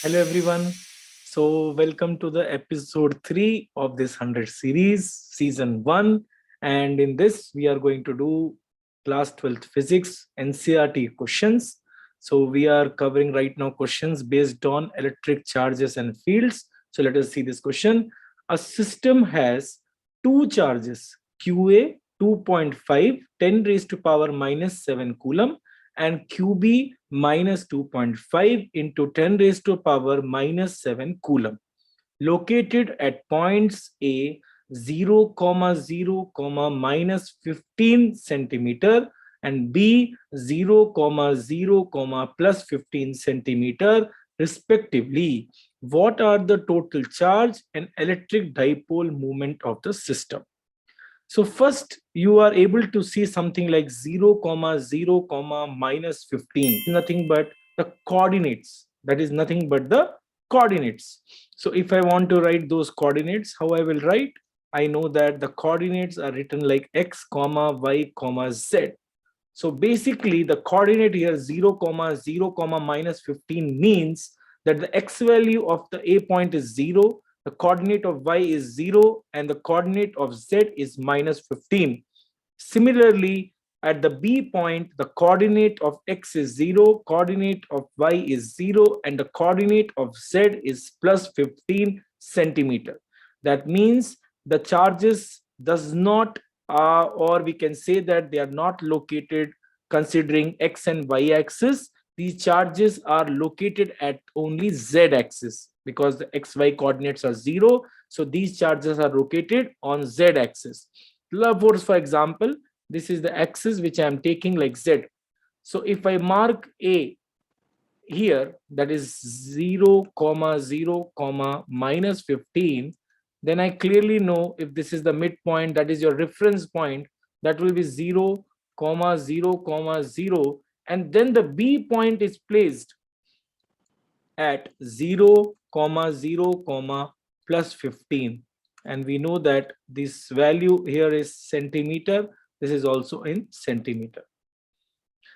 Hello, everyone. So, welcome to the episode 3 of this 100 series, season 1. And in this, we are going to do class 12th physics NCRT questions. So, we are covering right now questions based on electric charges and fields. So, let us see this question. A system has two charges, QA 2.5, 10 raised to power minus 7 coulomb, and QB minus 2.5 into 10 raised to power minus 7 coulomb, located at points A 0, 0, minus 15 centimeter and B 0, 0, plus 15 centimeter respectively. What are the total charge and electric dipole moment of the system? So first, you are able to see something like 0, 0, minus 15, nothing but the coordinates. That is nothing but the coordinates. So if I want to write those coordinates, how I will write? I know that the coordinates are written like x, y, z. So basically the coordinate here 0, 0, minus 15 means that the x value of the A point is 0, the coordinate of y is 0, and the coordinate of z is minus 15. Similarly, at the B point, the coordinate of x is 0, coordinate of y is 0, and the coordinate of z is plus 15 centimeter. That means the charges does not or we can say that they are not located considering x and y axis. These charges are located at only z axis because the xy coordinates are 0. So these charges are located on z axis. For example, this is the axis which I am taking like z. So if I mark A here, that is 0, 0, minus 15, then I clearly know if this is the midpoint, that is your reference point, that will be 0, 0, 0, and then the B point is placed at 0, 0, plus 15. And we know that this value here is centimeter. This is also in centimeter.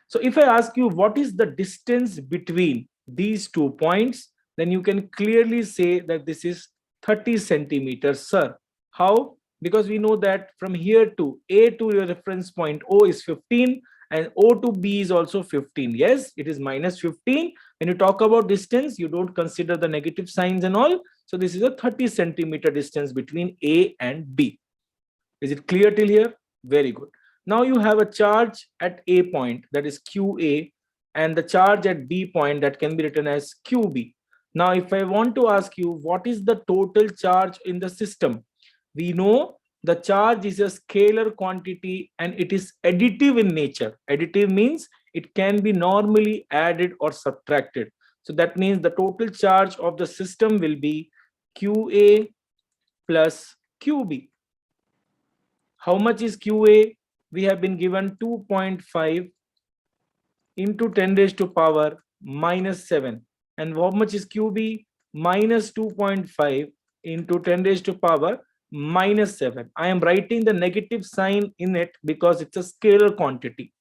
So if I ask you what is the distance between these 2 points, then you can clearly say that this is 30 centimeters, sir. How? Because we know that from here to A to your reference point O is 15 and O to B is also 15. Yes, it is minus 15. When you talk about distance, you don't consider the negative signs and all. So this is a 30 centimeter distance between A and B. Is it clear till here? Very good. Now you have a charge at A point, that is QA, and the charge at B point that can be written as QB. Now, if I want to ask you what is the total charge in the system, we know the charge is a scalar quantity and it is additive in nature. Additive means it can be normally added or subtracted. So that means the total charge of the system will be QA plus QB. How much is QA? We have been given 2.5 into 10 raised to power minus 7. And how much is QB? Minus 2.5 into 10 raised to power minus 7. I am writing the negative sign in it because it's a scalar quantity.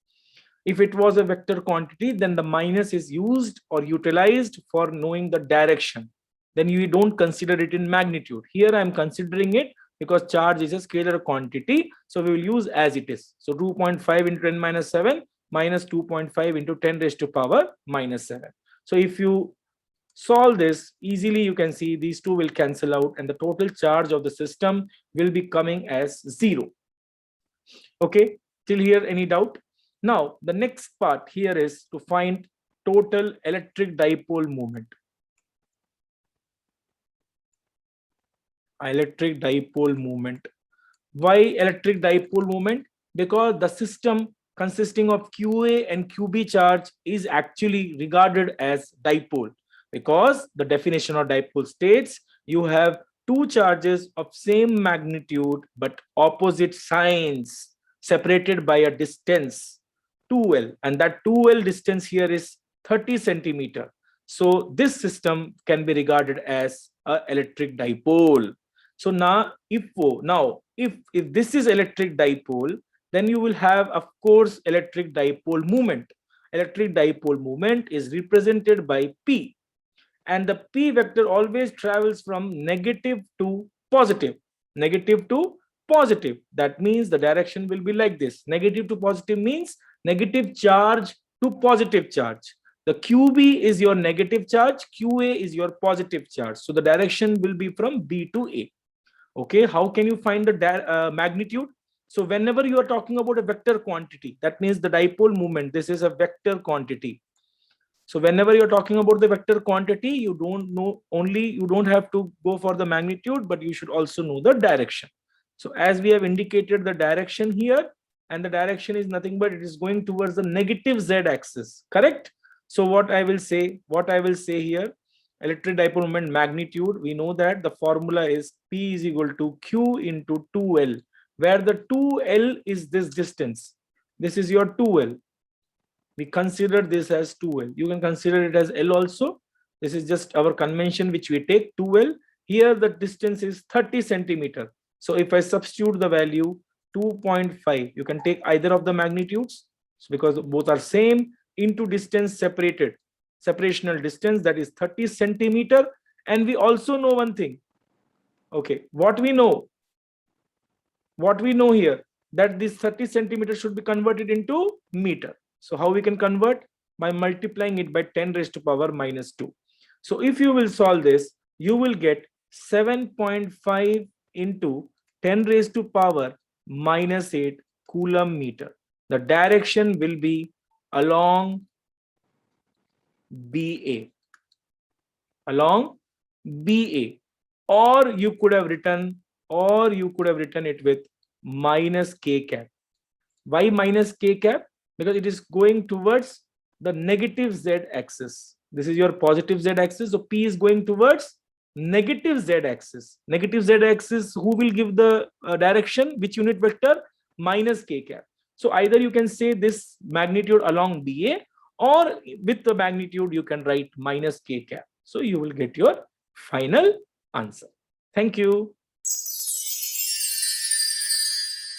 If it was a vector quantity, then the minus is used or utilized for knowing the direction. Then you don't consider it in magnitude. Here I am considering it because charge is a scalar quantity. So we will use as it is. So 2.5 into 10 minus 7 minus 2.5 into 10 raised to power minus 7. So if you solve this easily, you can see these two will cancel out and the total charge of the system will be coming as 0. Okay, till here any doubt? Now the next part here is to find total electric dipole moment. Electric dipole moment. Why electric dipole moment? Because the system consisting of QA and QB charge is actually regarded as dipole, because the definition of dipole states you have two charges of same magnitude but opposite signs separated by a distance 2L, and that 2L distance here is 30 centimeter. So this system can be regarded as an electric dipole. So if this is electric dipole, then you will have, of course, electric dipole moment. Electric dipole moment is represented by P, and the P vector always travels from negative to positive. Negative to positive. That means the direction will be like this. Negative to positive means negative charge to positive charge. The QB is your negative charge, QA is your positive charge. So the direction will be from B to A. Okay, how can you find the magnitude? So whenever you are talking about a vector quantity, that means the dipole moment, this is a vector quantity. So whenever you're talking about the vector quantity, you don't have to go for the magnitude, but you should also know the direction. So as we have indicated the direction here, and the direction is nothing but it is going towards the negative z axis, correct? So what I will say here, electric dipole moment magnitude, we know that the formula is P is equal to Q into 2L, where the 2L is this distance. This is your 2L. We consider this as 2L. You can consider it as L also. This is just our convention which we take 2L. Here the distance is 30 centimeter. So if I substitute the value 2.5, you can take either of the magnitudes because both are same into distance separated. Separational distance, that is 30 centimeter. And we also know one thing. Okay, what we know here, that this 30 centimeter should be converted into meter. So how we can convert? By multiplying it by 10 raised to power minus 2. So if you will solve this, you will get 7.5 into 10 raised to power minus 8 coulomb meter. The direction will be along BA. Along BA. Or you could have written it with minus K cap. Why minus K cap? Because it is going towards the negative z axis. This is your positive z axis. So P is going towards negative z axis. Negative z axis, who will give the direction? Which unit vector? Minus K cap. So either you can say this magnitude along BA, or with the magnitude you can write minus K cap. So you will get your final answer. Thank you.